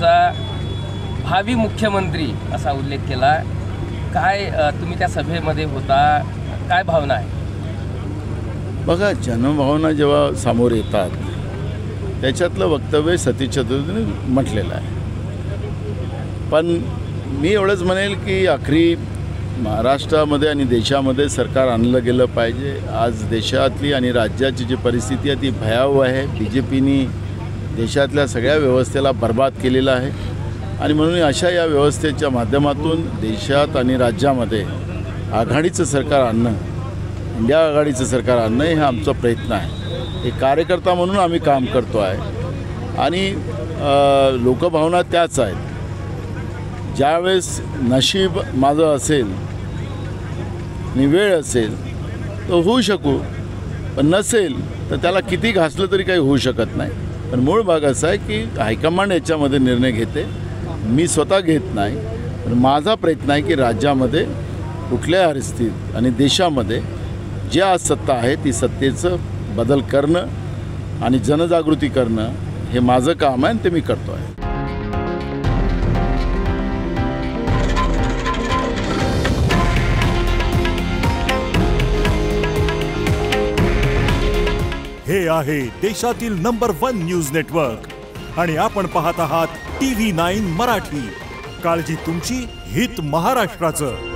यांचा भावी मुख्यमंत्री असा उल्लेख केला। काय तुम्ही त्या सभेमध्ये होता, काय भावना आहे? बघा, जनभावना जेव्हा समोर येतात त्याच्यातलं वक्तव्य सतीश चतुर्वेदीने म्हटलेलं आहे। पण मी एवढंच म्हणेल की आखरी महाराष्ट्रामध्ये आणि देशामध्ये सरकार आणलं गेलं पाहिजे। आज देशातली आणि राज्याची जी परिस्थिती आहे ती भयावह आहे। BJPनी देशातल्या सगळ्या व्यवस्थेला बर्बाद केलेलं आहे आणि म्हणून अशा या व्यवस्थेच्या माध्यमातून देशात आणि राज्यामध्ये आघाडीचं सरकार आणणं, इंडिया आघाडीचं सरकार आणणं हे आमचा प्रयत्न आहे। एक कार्यकर्ता म्हणून आम्ही काम करतो आहे आणि लोकभावना त्याच आहेत। ज्यावेळेस नशीब माझं असेल आणि वेळ असेल तर होऊ शकू, पण नसेल तर त्याला किती घासलं तरी काही होऊ शकत नाही। पण मूळ भाग असा आहे की हायकमांड याच्यामध्ये निर्णय घेते, मी स्वतः घेत नाही। पण माझा प्रयत्न आहे की राज्यामध्ये कुठल्या परिस्थितीत आणि देशामध्ये जी आज सत्ता आहे ती सत्तेचं बदल करणं आणि जनजागृती करणं हे माझं काम आहे आणि ते मी करतो आहे। हे आहे देशातील नंबर 1 न्यूज नेटवर्क आणि आपण पाहत आहात TV9 मराठी। काळजी तुमची, हित महाराष्ट्राचं।